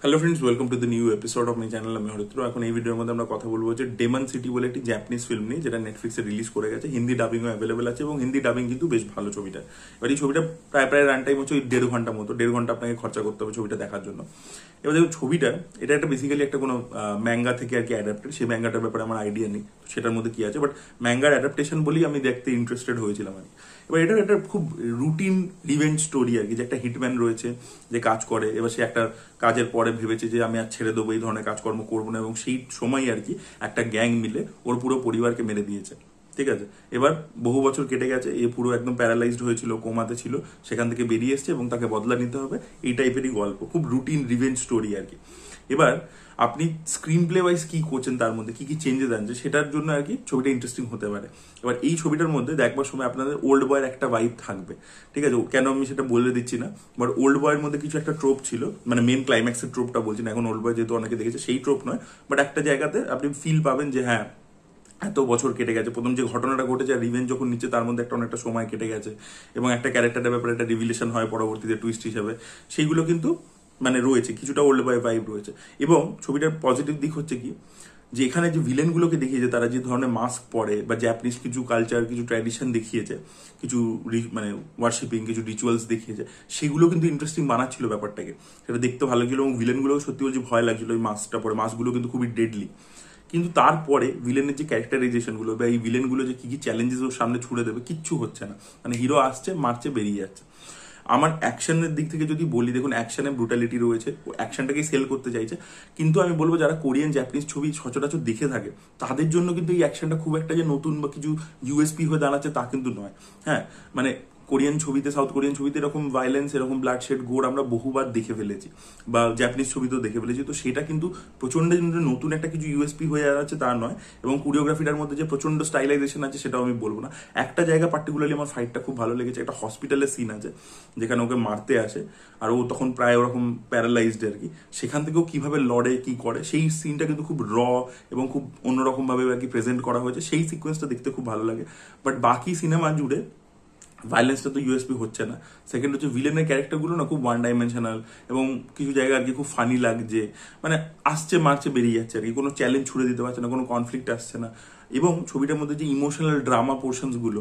Hello friends, welcome to the new episode of my channel. আমি হরিত্র। এখন এই ভিডিওর মধ্যে আমরা কথা বলবো যে ডেমন সিটি বলে একটি জাপানিজ ফিল্ম নিয়ে, যেটা নেটফ্লিক্সে রিলিজ করে গেছে। হিন্দি ডাবিংও অ্যাভেলেবেল আছে এবং হিন্দি ডাবিং কিন্তু বেশ ভালো ছবিটা। এবার এই ছবিটা প্রায় রান টাইম হচ্ছে 1.5 ঘন্টা মতো। 1.5 ঘন্টা আপনাকে খরচা করতে হবে ছবিটা দেখার জন্য। এবার দেখুন ছবিটা, এটা একটা বেসিক্যালি একটা কোনো ম্যাঙ্গা থেকে আর কি অ্যাডাপ্টেড। সেই ম্যাঙ্গাটার ব্যাপারে আমার আইডিয়া নেই সেটার মধ্যে কি আছে, বাট ম্যাঙ্গার অ্যাডাপ্টেশন বলেই আমি দেখতে ইন্টারেস্টেড হয়েছিলাম আর কি। এবার এটার একটা খুব রুটিন রিভেঞ্জ স্টোরি আর কি, যে একটা হিটম্যান রয়েছে যে কাজ করে। এবার সে একটা কাজের পরে ভেবেছে যে আমি আর ছেড়ে দেবো, এই ধরনের কাজকর্ম করবো না, এবং সেই সময় আর কি একটা গ্যাং মিলে ওর পুরো পরিবারকে মেরে দিয়েছে। ঠিক আছে, এবার বহু বছর কেটে গেছে, এ পুরো একদম প্যারালাইজড হয়েছিল, কোমাতে ছিল, সেখান থেকে বেরিয়ে এসছে এবং তাকে বদলা নিতে হবে। এই টাইপেরই গল্প, খুব রুটিন রিভেঞ্জ স্টোরি আর কি। এবার আপনি স্ক্রিন প্লে ওয়াইজ কি করছেন, তার মধ্যে কি কি চেঞ্জেস আনছে, সেটার জন্য আর কি ছবিটা ইন্টারেস্টিং হতে পারে। এবার এই ছবিটার মধ্যে দেখবার সময় আপনাদের ওল্ড বয়ের একটা ভাইব থাকবে। ঠিক আছে, কেন আমি সেটা বলে দিচ্ছি না, বাট ওল্ড বয়ের মধ্যে কিছু একটা ট্রোপ ছিল, মানে মেন ক্লাইম্যাক্সের ট্রোপটা বলছি না, এখন ওল্ড বয় যেহেতু অনেকে দেখেছে সেই ট্রোপ নয়, বাট একটা জায়গাতে আপনি ফিল পাবেন যে হ্যাঁ, এত বছর কেটে গেছে, প্রথম যে ঘটনাটা ঘটেছে আর রিভেঞ্জ যখন নিচ্ছে তার মধ্যে একটা অনেকটা সময় কেটে গেছে, এবং একটা ক্যারেক্টারের ব্যাপারে একটা রিভিলেশন হয় পরবর্তীতে টুইস্ট হিসাবে, সেইগুলো কিন্তু মানে রয়েছে, কিছুটা ওল্ড বয় ভাইব রয়েছে। এবং ছবিটার পজিটিভ দিক হচ্ছে কি, যে এখানে যে ভিলেনগুলোকে দেখিয়েছে তারা যে ধরনের মাস্ক পরে, বা জাপানিজ কিছু কালচার, কিছু ট্র্যাডিশন দেখিয়েছে, কিছু মানে ওয়ার্শিপিং, কিছু রিচুয়ালস দেখিয়েছে, সেগুলো কিন্তু ইন্টারেস্টিং বানাচ্ছিল ব্যাপারটাকে। সেটা দেখতে ভালো ছিল এবং ভিলেনগুলো সত্যি বলছি ভয় লাগছিল ওই মাস্কটা পরে। মাস্কগুলো কিন্তু খুবই ডেডলি। কিন্তু তারপরে ভিলেনের যে ক্যারেক্টারাইজেশনগুলো বা এই ভিলেনগুলো যে কি কি চ্যালেঞ্জেস ওর সামনে ছুড়ে দেবে, কিচ্ছু হচ্ছে না। মানে হিরো আসছে, মারছে, বেরিয়ে যাচ্ছে। আমার অ্যাকশনের দিক থেকে যদি বলি, দেখুন অ্যাকশনে ব্রুটালিটি রয়েছে, অ্যাকশনটাকেই সেল করতে চাইছে। কিন্তু আমি বলবো যারা কোরিয়ান জাপানিজ ছবি সচরাচর দেখে থাকে তাদের জন্য কিন্তু এই অ্যাকশনটা খুব একটা যে নতুন বা কিছু ইউএসপি হয়ে দাঁড়াচ্ছে তা কিন্তু নয়। হ্যাঁ, মানে কোরিয়ান ছবিতে, সাউথ কোরিয়ান ছবিতে এরকম ভায়োলেন্স, এরকম ব্লাড শেড, গোর আমরা বহুবার দেখে ফেলেছি, বা জাপানিজ ছবিতেও দেখে ফেলেছি। তো সেটা কিন্তু প্রচন্ড নতুন একটা কিছু ইউএসপি হয়ে যাচ্ছে তা নয়। এবং কোরিওগ্রাফিটার মধ্যে যে প্রচন্ড স্টাইলাইজেশন আছে সেটাও আমি বলবো না। একটা জায়গা পার্টিকুলারলি আমার ফাইটটা খুব ভালো লেগেছে, একটা হসপিটালের সিন আছে যেখানে ওকে মারতে আসে, আর ও তখন প্রায় ওরকম প্যারালাইজড আর কি। সেখান থেকেও কিভাবে লড়ে, কি করে, সেই সিনটা কিন্তু খুব র এবং খুব অন্যরকম ভাবে আর কি প্রেজেন্ট করা হয়েছে। সেই সিকোয়েন্সটা দেখতে খুব ভালো লাগে। বাট বাকি সিনেমা জুড়ে ভায়োলেন্সটা তো ইউএসপি হচ্ছে না। সেকেন্ড হচ্ছে ভিলেনের ক্যারেক্টারগুলো না খুব ওয়ান ডাইমেনশনাল, এবং কিছু জায়গা আর কি খুব ফানি লাগছে। মানে আসছে, মারছে, বেরিয়ে যাচ্ছে আর কি, কোনো চ্যালেঞ্জ ছুড়ে দিতে পারছে না, কোনো কনফ্লিক্ট আসছে না। এবং ছবিটার মধ্যে যে ইমোশনাল ড্রামা পোর্শনস গুলো,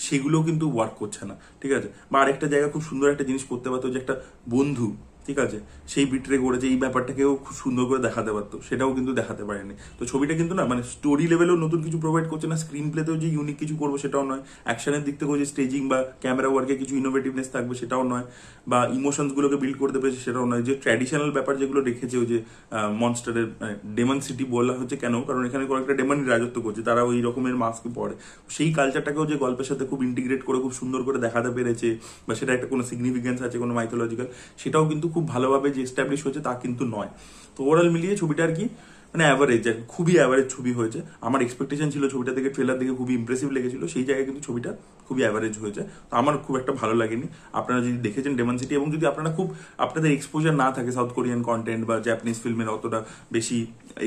সেগুলো কিন্তু ওয়ার্ক করছে না। ঠিক আছে, বা আরেকটা জায়গা খুব সুন্দর একটা জিনিস করতে পারতো, যে একটা বন্ধু, ঠিক আছে, সেই বিটরে করেছে, এই ব্যাপারটাকেও খুব সুন্দর করে দেখাতে পারতো, সেটাও কিন্তু দেখাতে পারেনি। তো ছবিটা কিন্তু না মানে স্টোরি লেভেলেও নতুন কিছু প্রোভাইড করছে না, স্ক্রিন প্লেতেও যে ইউনিক কিছু করবো সেটাও নয়, অ্যাকশনের দিক থেকেও যে স্টেজিং বা ক্যামেরা ওয়ার্কে কিছু ইনোভেটিভনেস থাকবে সেটাও নয়, বা ইমোশনস গুলোকে বিল্ড করতে পেরেছে সেটাও নয়। যে ট্র্যাডিশনাল ব্যাপার যেগুলো রেখেছে, ওই যে মনস্টারের ডেমন সিটি বলা হচ্ছে কেন, কারণ এখানে কয়েকটা ডেমনই রাজত্ব করছে, তারা ওই রকমের মাস্ক পরে। সেই কালচারটাকেও যে গল্পের সাথে খুব ইন্টিগ্রেট করে খুব সুন্দর করে দেখাতে পেরেছে, বা সেটা একটা কোনো সিগনিফিকেন্স আছে, কোনো মাইথোলজিক্যাল, সেটাও কিন্তু খুব ভালোভাবে যে এস্টাবলিশ হয়েছে তা কিন্তু নয়। তো ওভারঅল মিলিয়ে ছবিটা আর কি মানে অ্যাভারেজ, খুবই অ্যাভারেজ ছবি হয়েছে। আমার এক্সপেকটেশন ছিল ছবিটা থেকে, ট্রেলার দেখে খুবই ইমপ্রেসিভ লেগেছিল, সেই জায়গায় কিন্তু ছবিটা খুবই অ্যাভারেজ হয়েছে। তো আমার খুব একটা ভালো লাগেনি। আপনারা যদি দেখেছেন ডেমন সিটি, এবং যদি আপনারা খুব আপনাদের এক্সপোজার না থাকে সাউথ কোরিয়ান কন্টেন্ট বা জাপানিজ ফিল্মের অতটা বেশি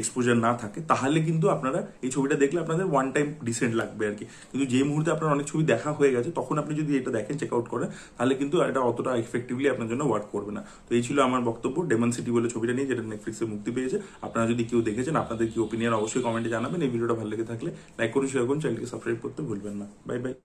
এক্সপোজার না থাকে, তাহলে কিন্তু আপনারা এই ছবিটা দেখলে আপনাদের ওয়ান টাইম ডিসেন্ট লাগবে আর কি। কিন্তু যে মুহূর্তে আপনার অনেক ছবি দেখা হয়ে গেছে, তখন আপনি যদি এটা দেখেন, চেক আউট করেন, তাহলে কিন্তু এটা অতটা এফেক্টিভলি আপনার জন্য ওয়ার্ক করবে না। তো এই ছিল আমার বক্তব্য ডেমন সিটি বলে ছবিটা নিয়ে, যেটা নেটফ্লিক্সে মুক্তি পেয়েছে। আপনারা যদি কেউ দেখেছেন, আপনাদের কি ওপিনিয়ন অবশ্যই কমেন্টে জানাবেন। এই ভিডিওটা ভালো লেগে থাকলে লাইক করুন, শেয়ার করুন, চ্যানেলকে সাবস্ক্রাইব করতে ভুলবেন না। Bye bye.